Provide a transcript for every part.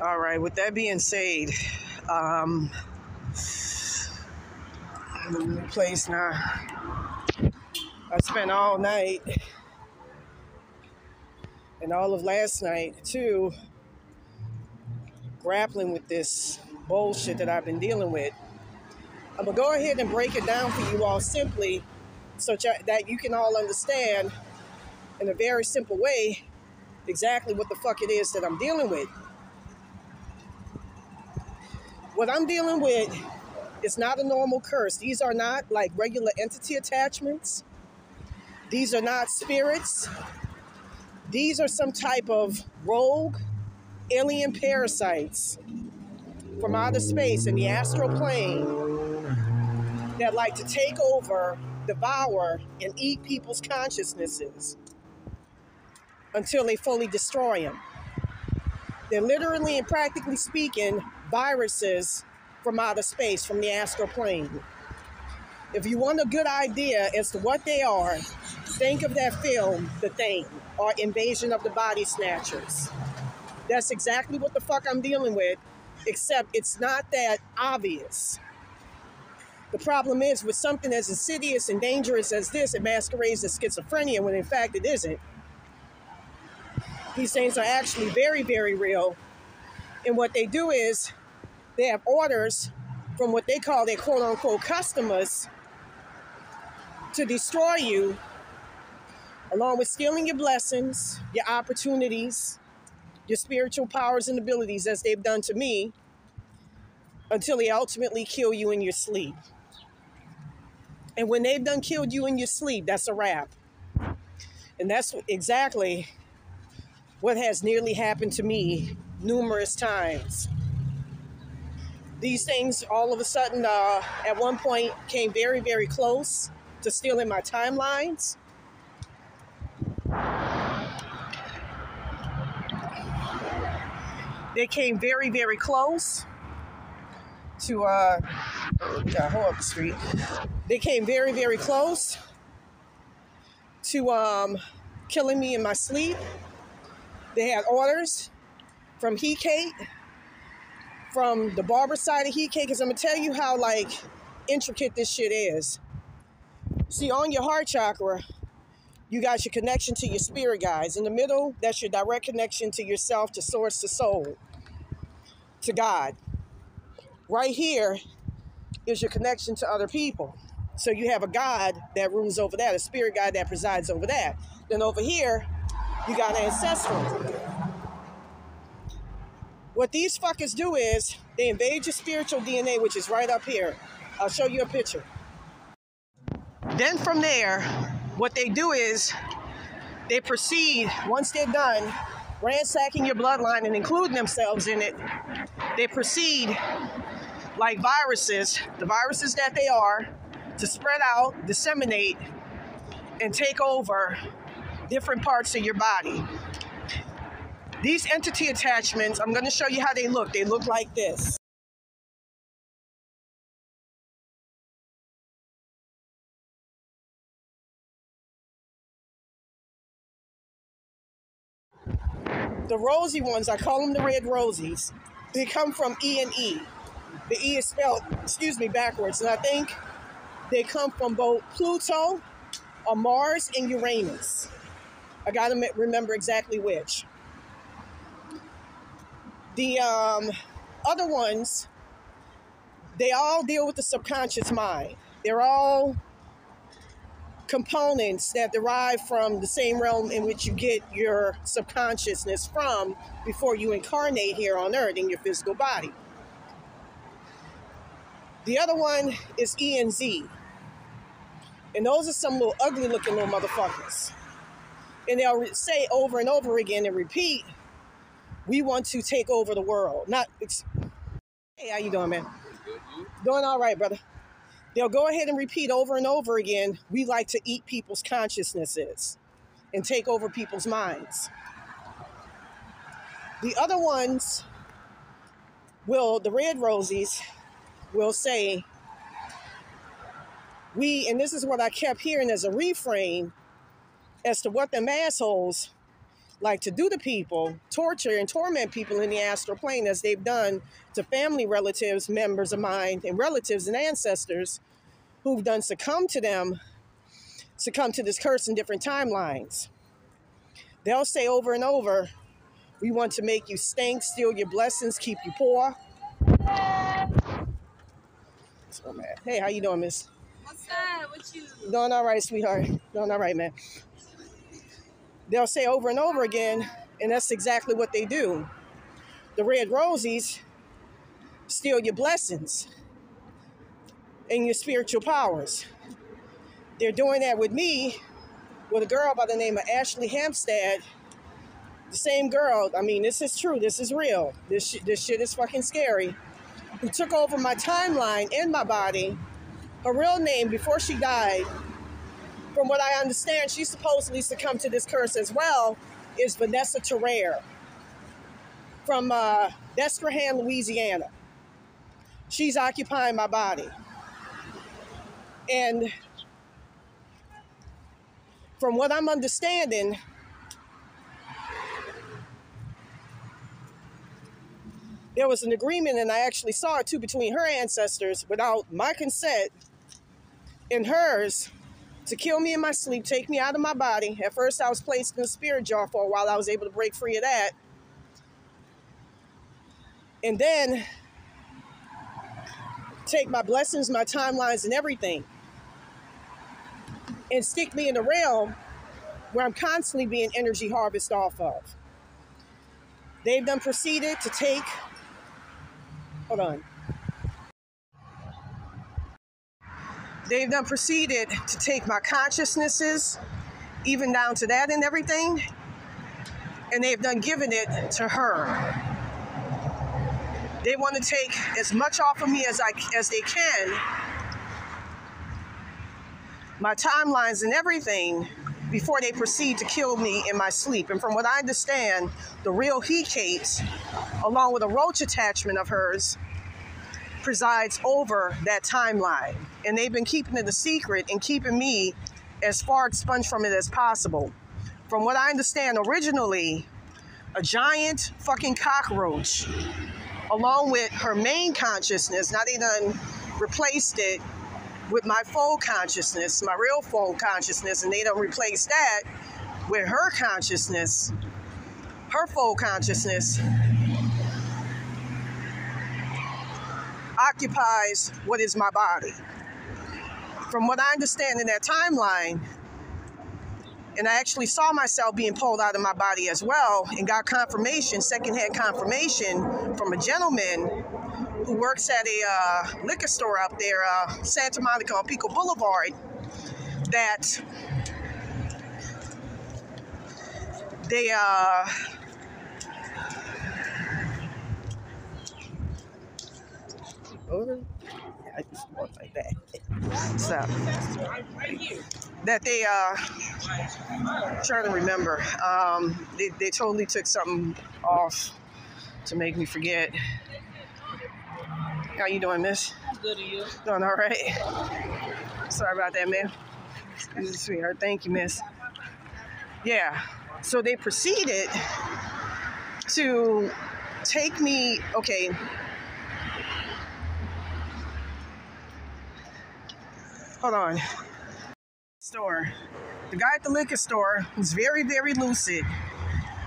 All right, with that being said, new place now. I spent all night and all of last night too grappling with this bullshit that I've been dealing with. I'm gonna go ahead and break it down for you all simply so that you can all understand in a very simple way exactly what the fuck it is that I'm dealing with. What I'm dealing with is not a normal curse. These are not like regular entity attachments. These are not spirits. These are some type of rogue alien parasites from outer space in the astral plane that like to take over, devour, and eat people's consciousnesses until they fully destroy them. They're literally and practically speaking viruses from outer space, from the astral plane. If you want a good idea as to what they are, think of that film, The Thing, or Invasion of the Body Snatchers. That's exactly what the fuck I'm dealing with, except it's not that obvious. The problem is with something as insidious and dangerous as this, it masquerades as schizophrenia when in fact it isn't. These things are actually very, very real. And what they do is they have orders from what they call their quote-unquote customers to destroy you, along with stealing your blessings, your opportunities, your spiritual powers and abilities, as they've done to me, until they ultimately kill you in your sleep. And when they've done killed you in your sleep, that's a wrap. And that's exactly what has nearly happened to me numerous times. These things all of a sudden, at one point, came very, very close to stealing my timelines. They came very, very close to, hold up the street. They came very, very close to killing me in my sleep. They had orders from He-Cate, from the barber side of He-Cate, because I'm going to tell you how, like, intricate this shit is. See, on your heart chakra, you got your connection to your spirit guides. In the middle, that's your direct connection to yourself, to source, to soul, to God. Right here is your connection to other people. So you have a God that rules over that, a spirit guide that presides over that. Then over here, you got ancestral. What these fuckers do is they invade your spiritual DNA, which is right up here. I'll show you a picture. Then from there, what they do is they proceed, once they're done ransacking your bloodline and including themselves in it, they proceed like viruses, the viruses that they are, to spread out, disseminate, and take over different parts of your body. These entity attachments, I'm going to show you how they look. They look like this. The rosy ones, I call them the red rosies. They come from E and E. The E is spelled, backwards. And I think they come from both Pluto or Mars and Uranus. I got to remember exactly which. The other ones, they all deal with the subconscious mind. They're all components that derive from the same realm in which you get your subconsciousness from before you incarnate here on Earth in your physical body. The other one is E and Z. And those are some little ugly looking little motherfuckers. And they'll say over and over again and repeat, we want to take over the world. Hey, how you doing, man? Good, you? Doing all right, brother. They'll go ahead and repeat over and over again, we like to eat people's consciousnesses and take over people's minds. The other ones the red rosies will say, and this is what I kept hearing as a refrain as to what them assholes, like to do to people, torture and torment people in the astral plane as they've done to family relatives, members of mine, and relatives and ancestors who've done succumb to this curse in different timelines. They'll say over and over, we want to make you stink, steal your blessings, keep you poor. So mad. Hey, how you doing, miss? What's up? What you? Doing all right, sweetheart. Doing all right, man. They'll say over and over again, and that's exactly what they do. The red Rosies steal your blessings and your spiritual powers. They're doing that with me, with a girl by the name of Ashley Hampstead. The same girl, I mean, this is true, this is real. This shit is fucking scary. Who took over my timeline and my body. Her real name before she died, from what I understand, she supposedly succumbed to this curse as well, is Vanessa Terrere from Destrehan, Louisiana. She's occupying my body. And from what I'm understanding, there was an agreement, and I actually saw it too, between her ancestors without my consent and hers to kill me in my sleep, take me out of my body. At first, I was placed in a spirit jar for a while. I was able to break free of that. And then take my blessings, my timelines, and everything, and stick me in a realm where I'm constantly being energy harvested off of. They've done proceeded to take, hold on. They've done proceeded to take my consciousnesses, even down to that and everything, and they've done given it to her. They want to take as much off of me as they can, my timelines and everything, before they proceed to kill me in my sleep. And from what I understand, the real he Kate, along with a roach attachment of hers, presides over that timeline. And they've been keeping it a secret and keeping me as far expunged from it as possible. From what I understand, originally, a giant fucking cockroach, along with her main consciousness. Now they done replaced it with my full consciousness, my real full consciousness, and they done replaced that with her consciousness, her full consciousness occupies what is my body. From what I understand in that timeline, and I actually saw myself being pulled out of my body as well, and got confirmation, secondhand confirmation from a gentleman who works at a liquor store out there, Santa Monica on Pico Boulevard, that they over. I just walk like that. So that they trying to remember. They totally took something off to make me forget. How you doing, miss? Good, are you? Doing all right. Sorry about that, man. This is sweetheart. Thank you, miss. Yeah. So they proceeded to take me. Okay. Hold on. Store. The guy at the liquor store was very, very lucid,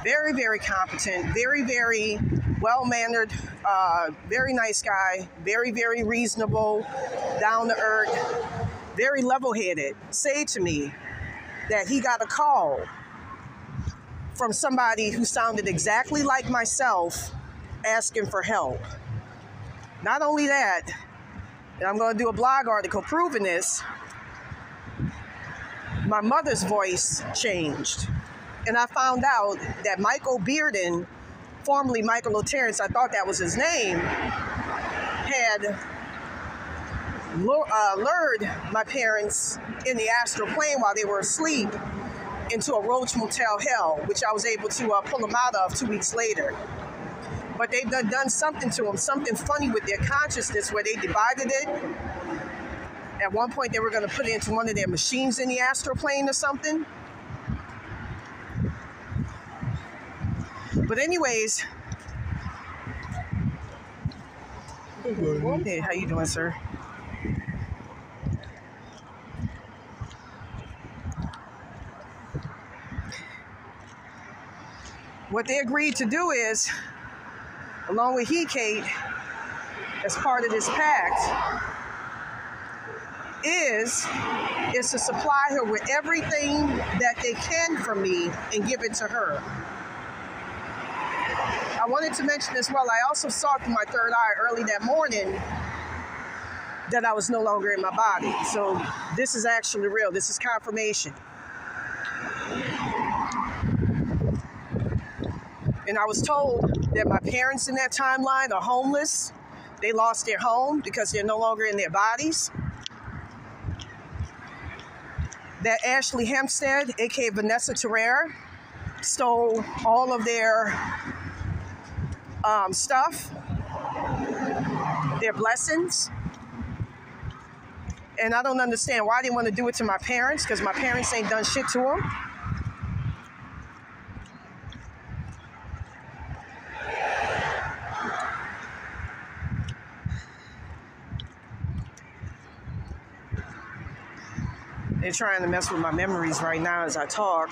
very, very competent, very, very well-mannered, very nice guy, very, very reasonable, down to earth, very level-headed. Say to me that he got a call from somebody who sounded exactly like myself asking for help. Not only that, and I'm going to do a blog article proving this, my mother's voice changed. And I found out that Michael Bearden, formerly Michael O'Terrence, I thought that was his name, had lured my parents in the astral plane while they were asleep into a roach motel hell, which I was able to pull them out of 2 weeks later. But they've done something to them, something funny with their consciousness where they divided it. At one point, they were going to put it into one of their machines in the astral plane or something. But anyways, hey, how you doing, sir? What they agreed to do is, along with Kate, as part of this pact, is to supply her with everything that they can from me and give it to her. I wanted to mention as well, I also saw through my third eye early that morning that I was no longer in my body. So this is actually real. This is confirmation. And I was told that my parents in that timeline are homeless. They lost their home because they're no longer in their bodies. That Ashley Hempstead, aka Vanessa Terrera, stole all of their stuff, their blessings. And I don't understand why they want to do it to my parents, because my parents ain't done shit to them. They're trying to mess with my memories right now as I talk.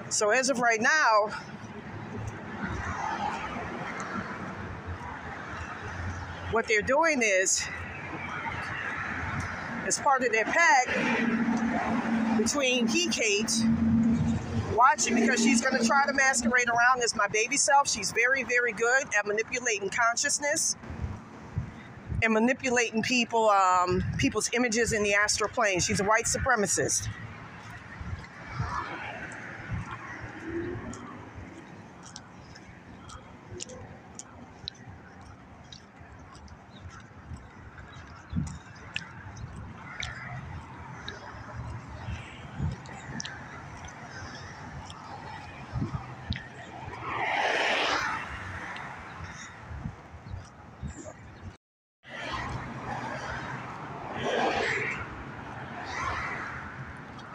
So as of right now, what they're doing is, as part of their pact between Kate, watch it, because she's going to try to masquerade around as my baby self. She's very, very good at manipulating consciousness and manipulating people's images in the astral plane. She's a white supremacist.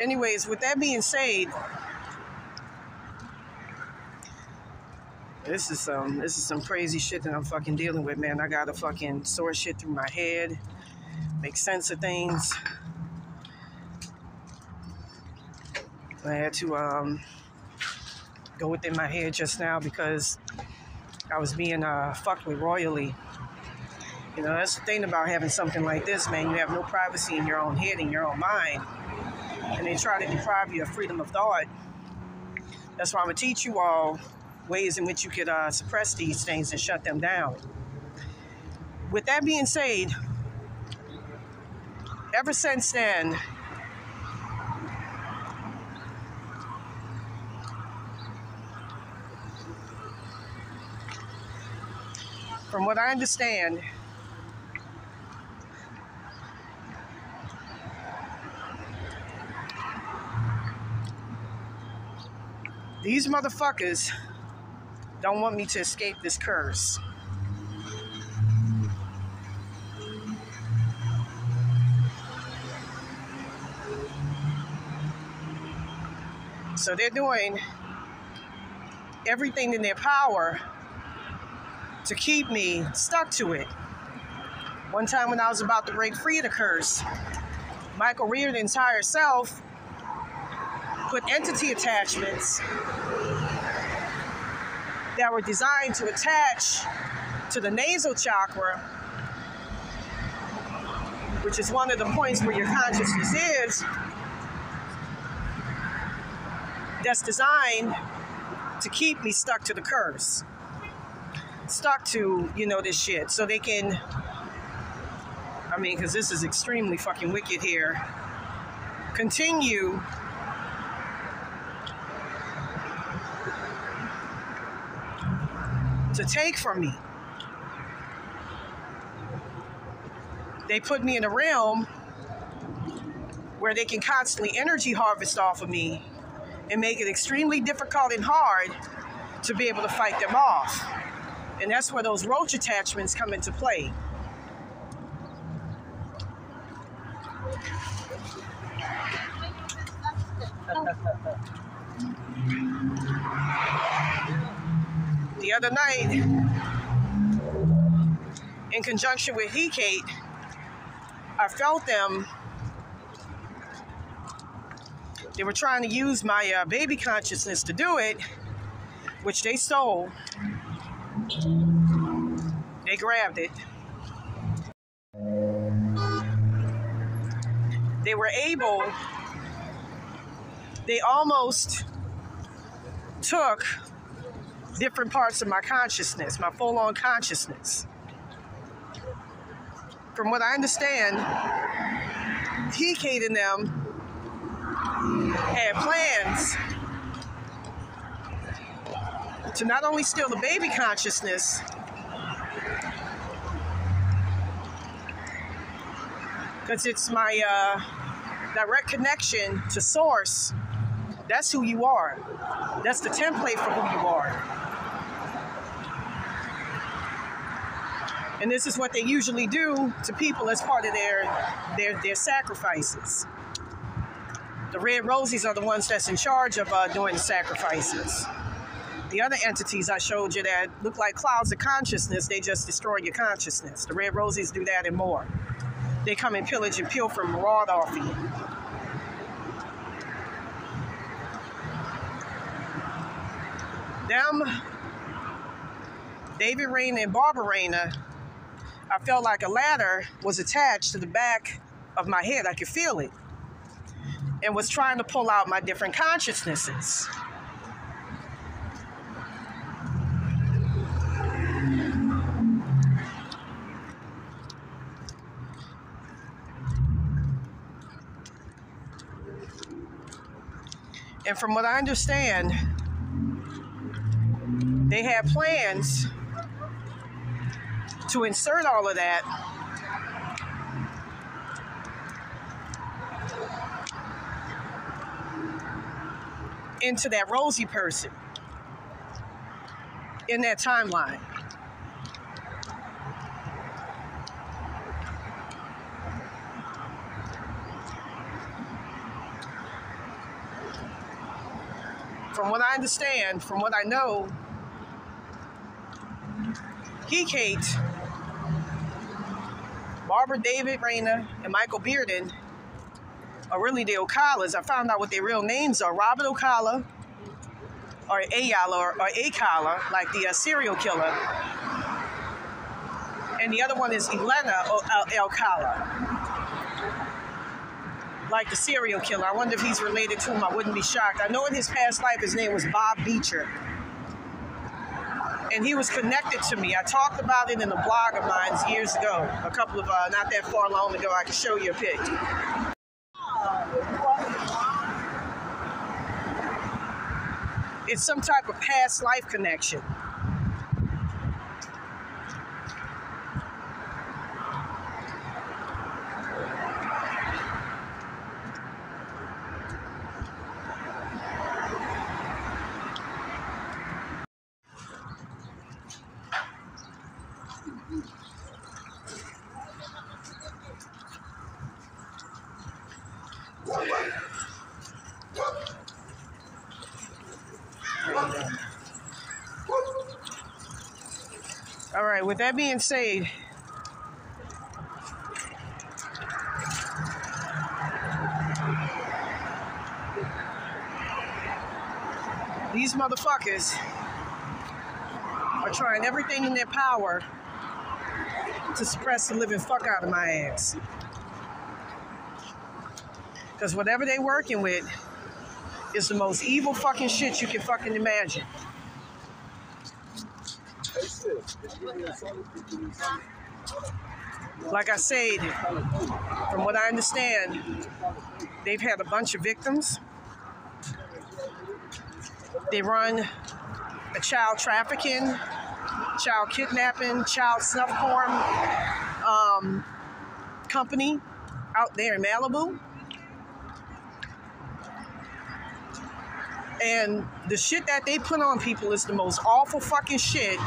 Anyways, with that being said, this is some crazy shit that I'm fucking dealing with, man. I gotta fucking sort shit through my head, make sense of things. I had to go within my head just now because I was being fucked with royally. You know, that's the thing about having something like this, man. You have no privacy in your own head, in your own mind. And they try to deprive you of freedom of thought. That's why I'm going to teach you all ways in which you could suppress these things and shut them down. With that being said, ever since then, from what I understand, these motherfuckers don't want me to escape this curse. So they're doing everything in their power to keep me stuck to it. One time when I was about to break free of the curse, Michael Reardon's higher self put entity attachments that were designed to attach to the nasal chakra, which is one of the points where your consciousness is, that's designed to keep me stuck to the curse. Stuck to, you know, this shit. So they can, I mean, because this is extremely fucking wicked here, continue to take from me. They put me in a realm where they can constantly energy harvest off of me and make it extremely difficult and hard to be able to fight them off. And that's where those roach attachments come into play. The other night, in conjunction with He-Kate, I felt them. They were trying to use my baby consciousness to do it, which they stole. They grabbed it. They were able, they almost took different parts of my consciousness, my full-on consciousness. From what I understand, He-Kate and them had plans to not only steal the baby consciousness, because it's my direct connection to source. That's who you are. That's the template for who you are. And this is what they usually do to people as part of their sacrifices. The red Rosies are the ones that's in charge of doing the sacrifices. The other entities I showed you that look like clouds of consciousness, they just destroy your consciousness. The red Rosies do that and more. They come and pillage and pilfer and maraud off you. Them, David Rayner and Barbara Rayner, I felt like a ladder was attached to the back of my head. I could feel it. And was trying to pull out my different consciousnesses. And from what I understand, they had plans to insert all of that into that Rosie person in that timeline. From what I understand, from what I know, He-Kate, Barbara David Rayner, and Michael Bearden are really the Ocalas. I found out what their real names are. Robert Ocala, or Ayala, or Akala, like the serial killer. And the other one is Elena Alcala, like the serial killer. I wonder if he's related to him. I wouldn't be shocked. I know in his past life his name was Bob Beecher. And he was connected to me. I talked about it in a blog of mine years ago. A couple of, not that far long ago. I can show you a pic. It's some type of past life connection. All right, with that being said, these motherfuckers are trying everything in their power to suppress the living fuck out of my ass. Because whatever they working with is the most evil fucking shit you can fucking imagine. Like I said, from what I understand, they've had a bunch of victims. They run a child trafficking, child kidnapping, child snuff porn company out there in Malibu. And the shit that they put on people is the most awful fucking shit.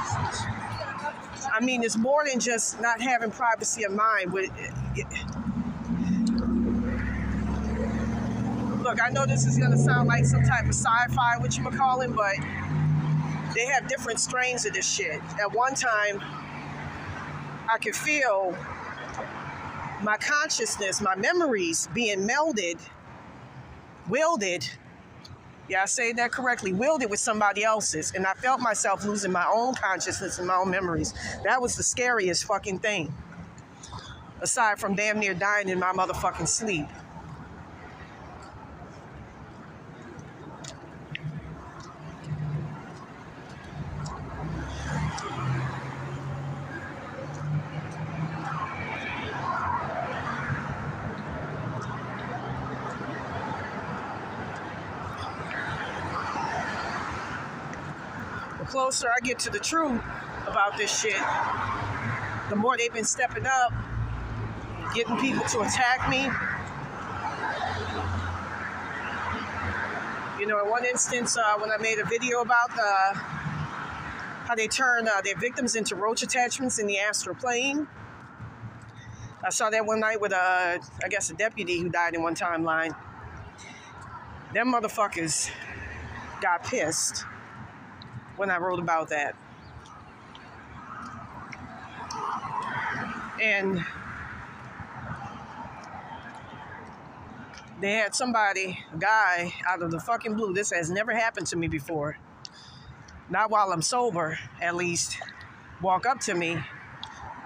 I mean, it's more than just not having privacy of mind. Look, I know this is gonna sound like some type of sci-fi, whatchamacallit, but they have different strains of this shit. At one time, I could feel my consciousness, my memories being wielded. Yeah, I say that correctly. Wielded with somebody else's. And I felt myself losing my own consciousness and my own memories. That was the scariest fucking thing. Aside from damn near dying in my motherfucking sleep. The closer I get to the truth about this shit, the more they've been stepping up, getting people to attack me. You know, in one instance, when I made a video about how they turn their victims into roach attachments in the astral plane, I saw that one night with I guess a deputy who died in one timeline. Them motherfuckers got pissed when I wrote about that. And they had somebody, a guy, out of the fucking blue. This has never happened to me before. Not while I'm sober, at least. Walk up to me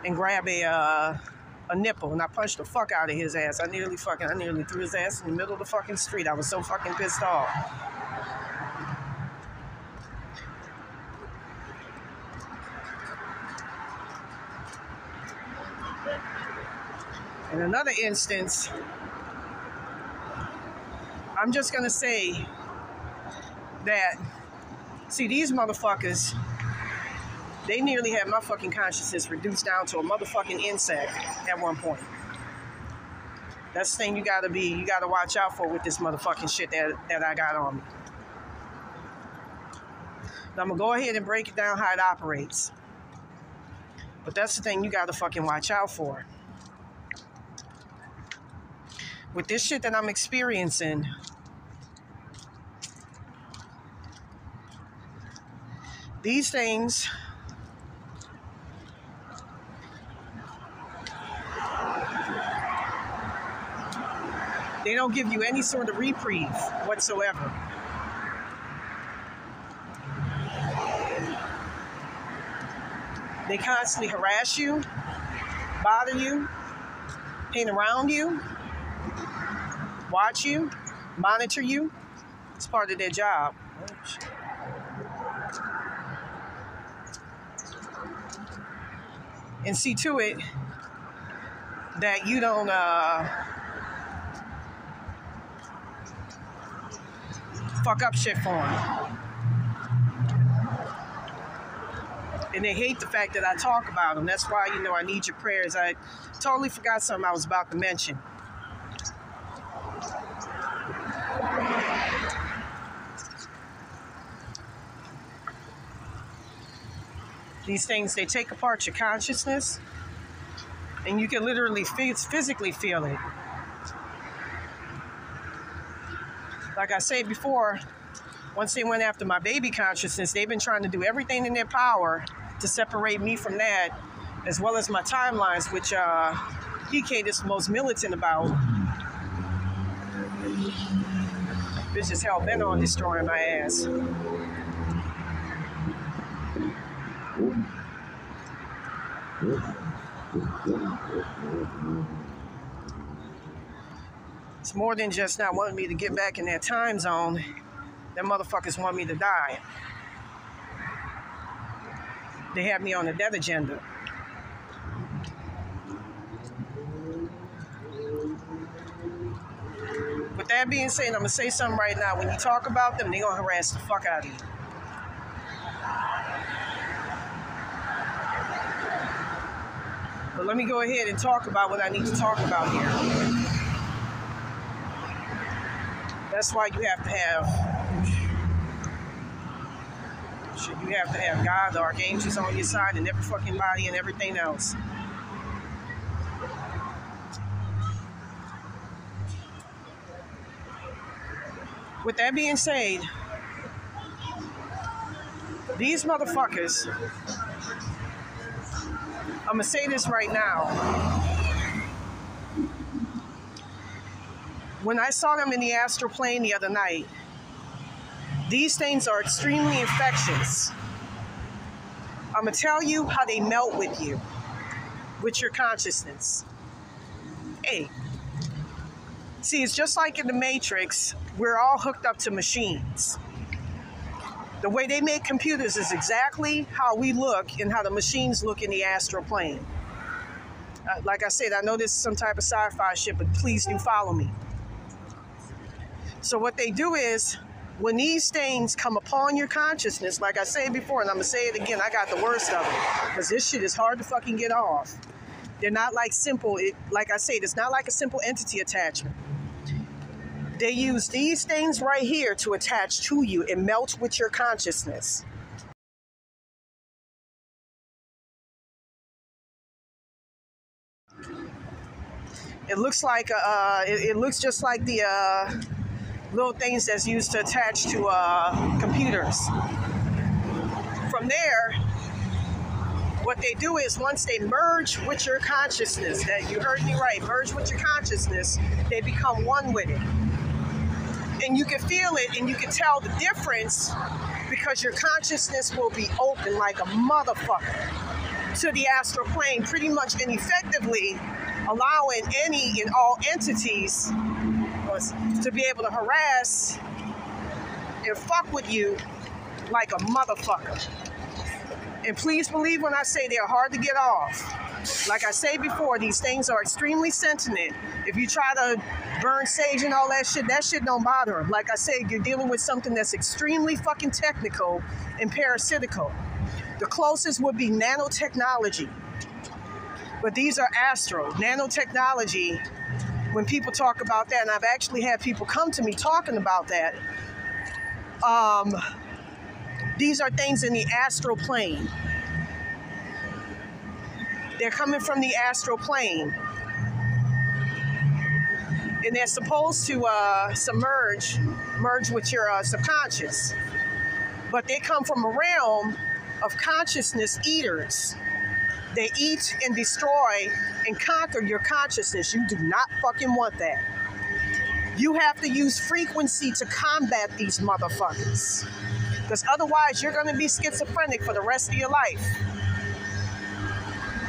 and grab a nipple, and I punched the fuck out of his ass. I nearly threw his ass in the middle of the fucking street. I was so fucking pissed off. In another instance, I'm just gonna say that, see, these motherfuckers, they nearly had my fucking consciousness reduced down to a motherfucking insect at one point. That's the thing you gotta watch out for with this motherfucking shit that I got on me. Now, I'm gonna go ahead and break it down how it operates. But that's the thing you gotta fucking watch out for. With this shit that I'm experiencing, these things they don't give you any sort of reprieve whatsoever. They constantly harass you, bother you, hang around you, watch you, monitor you. It's part of their job. And see to it that you don't fuck up shit for them. And they hate the fact that I talk about them. That's why, you know, I need your prayers. I totally forgot something I was about to mention. These things, they take apart your consciousness, and you can literally physically feel it. Like I said before, once they went after my baby consciousness, they've been trying to do everything in their power to separate me from that, as well as my timelines, which PK is the most militant about. Bitch is hell bent on destroying my ass. It's more than just not wanting me to get back in that time zone. Them motherfuckers want me to die. They have me on a death agenda. With that being said, I'm going to say something right now. When you talk about them, they're going to harass the fuck out of you. But let me go ahead and talk about what I need to talk about here. That's why you have to have God, the archangels on your side, and every fucking body and everything else. With that being said, these motherfuckers, I'm gonna say this right now. When I saw them in the astral plane the other night, these things are extremely infectious. I'm gonna tell you how they melt with you, with your consciousness. Hey, see, it's just like in the Matrix, we're all hooked up to machines. The way they make computers is exactly how we look and how the machines look in the astral plane. Like I said, I know this is some type of sci-fi shit, but please do follow me. So what they do is, when these things come upon your consciousness, like I said before, and I'm going to say it again, I got the worst of it, because this shit is hard to fucking get off. They're not like simple, like I said, it's not like a simple entity attachment. They use these things right here to attach to you and melt with your consciousness. It looks like it looks just like the little things that's used to attach to computers. From there, what they do is once they merge with your consciousness, that you heard me right, merge with your consciousness, they become one with it. And you can feel it and you can tell the difference because your consciousness will be open like a motherfucker to the astral plane, pretty much and effectively allowing any and all entities to be able to harass and fuck with you like a motherfucker. And please believe when I say they're hard to get off. Like I say before, these things are extremely sentient. If you try to burn sage and all that shit don't bother them. Like I said, you're dealing with something that's extremely fucking technical and parasitical. The closest would be nanotechnology. But these are astral. Nanotechnology, when people talk about that, and I've actually had people come to me talking about that, these are things in the astral plane. They're coming from the astral plane. And they're supposed to merge with your subconscious. But they come from a realm of consciousness eaters. They eat and destroy and conquer your consciousness. You do not fucking want that. You have to use frequency to combat these motherfuckers. Because otherwise you're going to be schizophrenic for the rest of your life.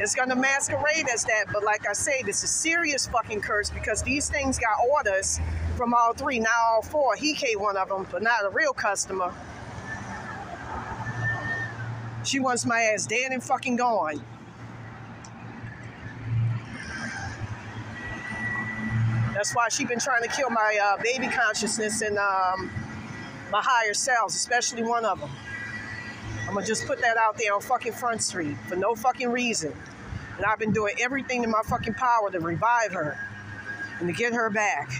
It's going to masquerade as that, but like I say, this is serious fucking curse because these things got orders from all three, now all four. He can't one of them, but not a real customer. She wants my ass dead and fucking gone. That's why she been trying to kill my baby consciousness and my higher selves, especially one of them. I'm going to just put that out there on fucking Front Street for no fucking reason. And I've been doing everything in my fucking power to revive her and to get her back.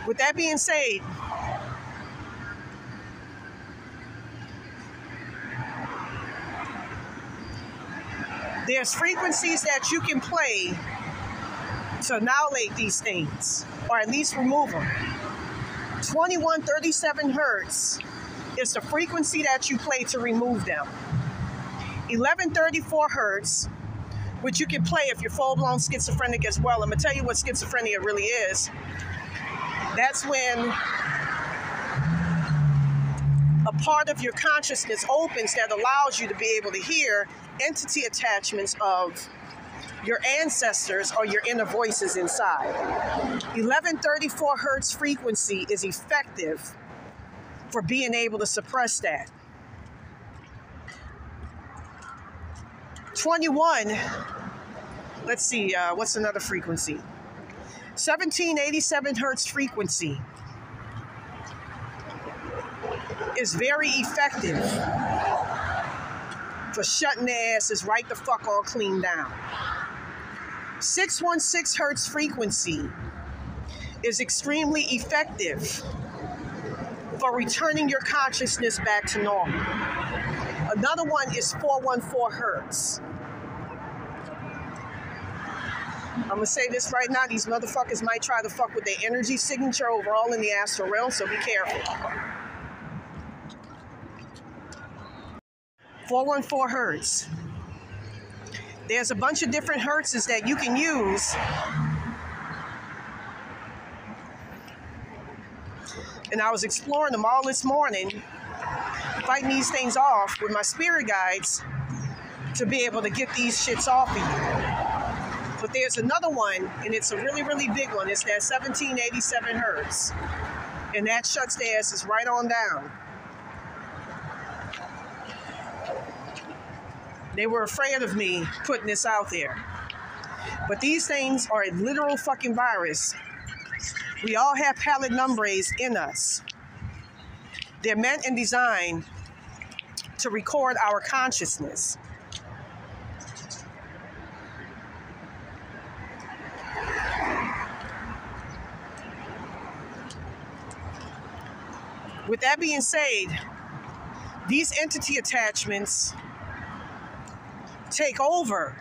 With that being said, there's frequencies that you can play to annihilate these things, or at least remove them. 2137 hertz is the frequency that you play to remove them. 1134 hertz, which you can play if you're full-blown schizophrenic as well. I'm going to tell you what schizophrenia really is. That's when a part of your consciousness opens that allows you to be able to hear entity attachments of your ancestors or your inner voices inside. 1134 hertz frequency is effective for being able to suppress that. 21, let's see, what's another frequency? 1787 hertz frequency is very effective for shutting their asses right the fuck all clean down. 616 hertz frequency is extremely effective for returning your consciousness back to normal. Another one is 414 hertz. I'm going to say this right now. These motherfuckers might try to fuck with their energy signature overall in the astral realm, so be careful. 414 hertz. There's a bunch of different hertzes that you can use. And I was exploring them all this morning, fighting these things off with my spirit guides to be able to get these shits off of you. But there's another one, and it's a really, really big one. It's that 1787 hertz. And that shuts their asses right on down. They were afraid of me putting this out there. But these things are a literal fucking virus. We all have palette numbers in us. They're meant and designed to record our consciousness. With that being said, these entity attachments take over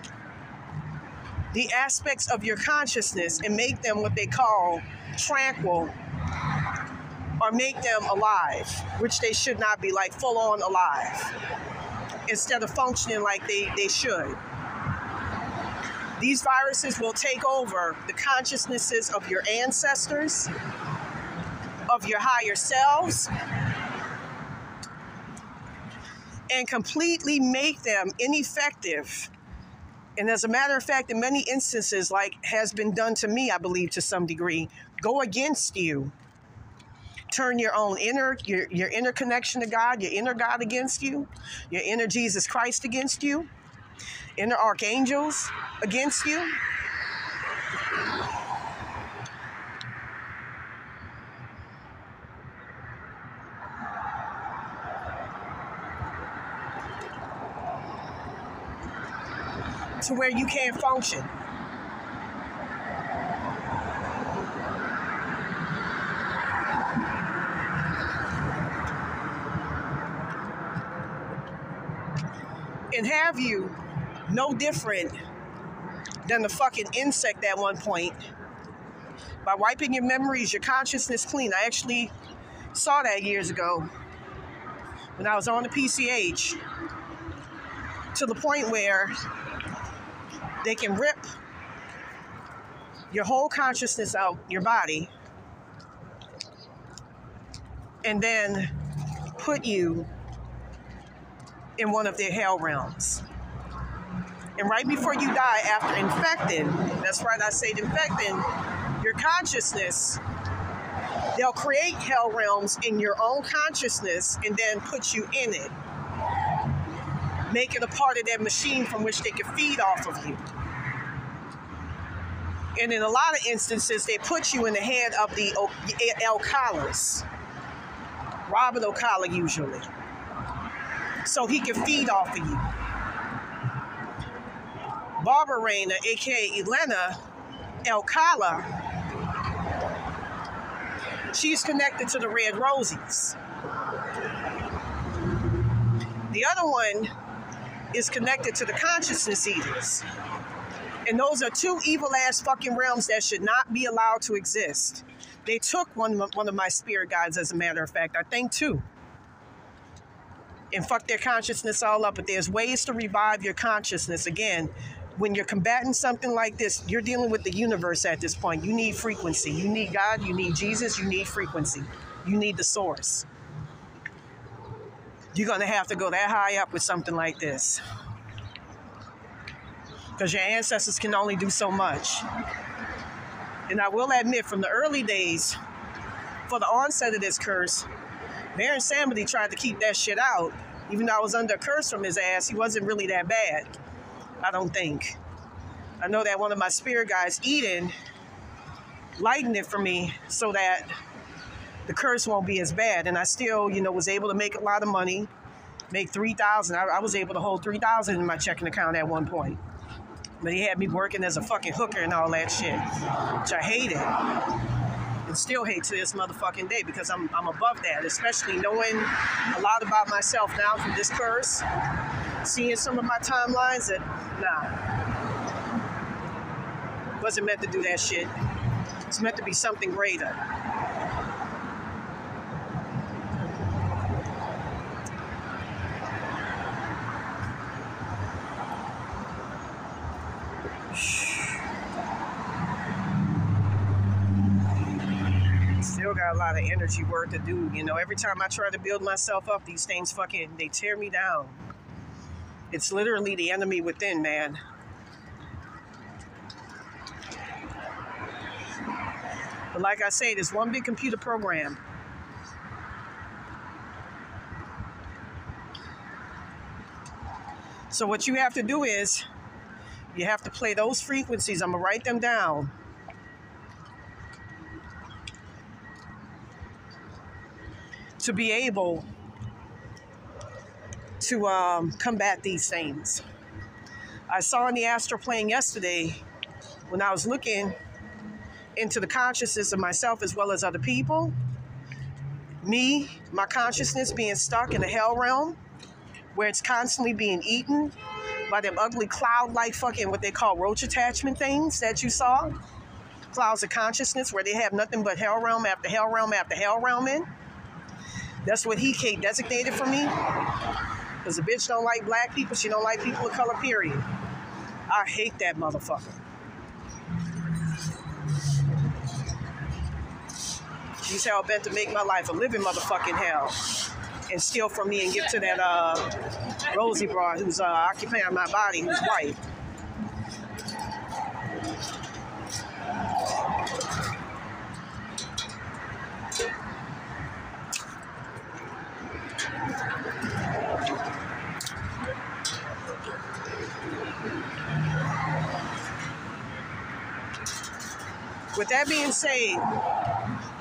the aspects of your consciousness and make them what they call tranquil, or make them alive, which they should not be, like full-on alive, instead of functioning like they should. These viruses will take over the consciousnesses of your ancestors, of your higher selves, and completely make them ineffective. And as a matter of fact, in many instances, like has been done to me, I believe to some degree, go against you. Turn your own your inner connection to God, your inner God against you, your inner Jesus Christ against you, inner archangels against you. To where you can't function. And have you no different than the fucking insect at one point. By wiping your memories, your consciousness clean. I actually saw that years ago when I was on the PCH, to the point where they can rip your whole consciousness out your body and then put you in one of their hell realms. And right before you die, after infecting, that's right, I say infecting, your consciousness, they'll create hell realms in your own consciousness and then put you in it. Make it a part of their machine from which they can feed off of you. And in a lot of instances, they put you in the head of the Alcalas, Robert Ocala usually, so he can feed off of you. Barbara Rayner, aka Elena Alcala, she's connected to the Red Rosies. The other one is connected to the consciousness eaters. And those are two evil-ass fucking realms that should not be allowed to exist. They took one of my spirit guides, as a matter of fact, I think two, and fucked their consciousness all up. But there's ways to revive your consciousness. Again, when you're combating something like this, you're dealing with the universe at this point. You need frequency. You need God, you need Jesus, you need frequency. You need the source. You're going to have to go that high up with something like this, because your ancestors can only do so much. And I will admit, from the early days, for the onset of this curse, Baron Samedi tried to keep that shit out. Even though I was under a curse from his ass, he wasn't really that bad, I don't think. I know that one of my spirit guides, Eden, lightened it for me so that the curse won't be as bad. And I still, was able to make a lot of money, make $3,000. I was able to hold $3,000 in my checking account at one point. But he had me working as a fucking hooker and all that shit, which I hated. And still hate to this motherfucking day, because I'm above that, especially knowing a lot about myself now from this curse, seeing some of my timelines that, nah. Wasn't meant to do that shit. It's meant to be something greater. Still got a lot of energy work to do. You know, every time I try to build myself up, these things they tear me down. It's literally the enemy within, man. But like I say, there's one big computer program. So what you have to do is, you have to play those frequencies. I'm going to write them down. To be able to combat these things. I saw in the astral plane yesterday, when I was looking into the consciousness of myself as well as other people, my consciousness being stuck in the hell realm, where it's constantly being eaten by them ugly cloud-like fucking what they call roach attachment things that you saw. Clouds of consciousness where they have nothing but hell realm after hell realm after hell realm in. That's what he designated for me. Because the bitch don't like black people, she don't like people of color, period. I hate that motherfucker. She's hell bent to make my life a living motherfucking hell. And steal from me and give to that Rosie broad who's occupying my body, who's white. With that being said,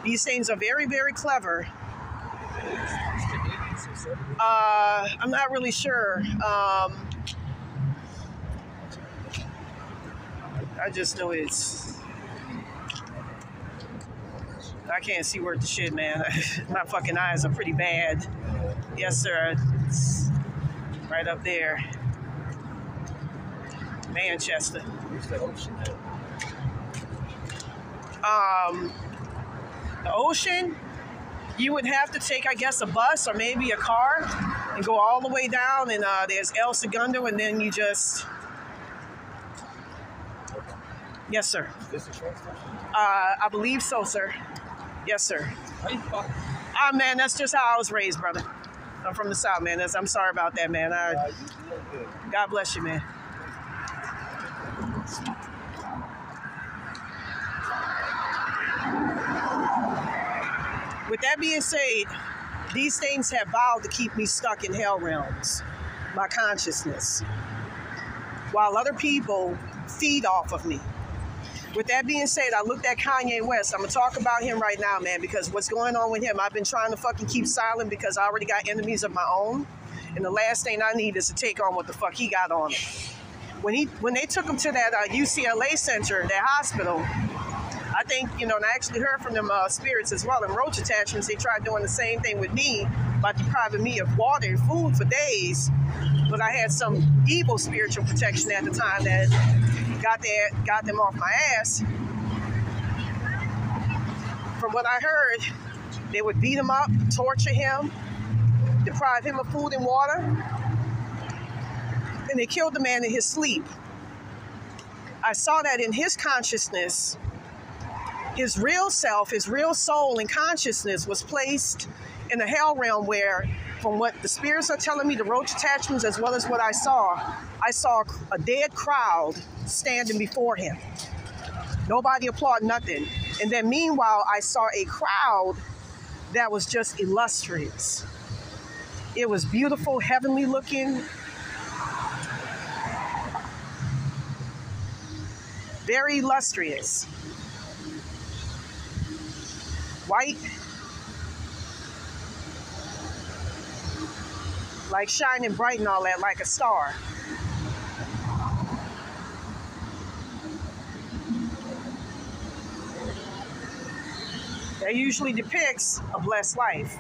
these things are very, very clever. I'm not really sure. I just know I can't see worth the shit, man. My fucking eyes are pretty bad. Yes, sir. It's right up there. Manchester. Where's the ocean at? The ocean, you would have to take, I guess, a bus or maybe a car and go all the way down, and there's El Segundo, and then you just... Yes, sir. Is this a train station? I believe so, sir. Yes, sir. How you fucking... Man, that's just how I was raised, brother. I'm from the South, man. I'm sorry about that, man. God bless you, man. With that being said, these things have vowed to keep me stuck in hell realms, my consciousness, while other people feed off of me. With that being said, I looked at Kanye West. I'm going to talk about him right now, man, because what's going on with him, I've been trying to fucking keep silent because I already got enemies of my own. And the last thing I need is to take on what the fuck he got on him. When they took him to that UCLA center, that hospital, I think, and I actually heard from them spirits as well, and roach attachments, they tried doing the same thing with me by depriving me of water and food for days. But I had some evil spiritual protection at the time that got them off my ass. From what I heard, they would beat him up, torture him, deprive him of food and water, and they killed the man in his sleep. I saw that in his consciousness, his real self, his real soul and consciousness was placed in a hell realm where, from what the spirits are telling me, the roach attachments, as well as what I saw a dead crowd standing before him. Nobody applauded nothing. And then meanwhile, I saw a crowd that was just illustrious. It was beautiful, heavenly looking. Very illustrious. White. Like shining bright and all that, like a star. That usually depicts a blessed life.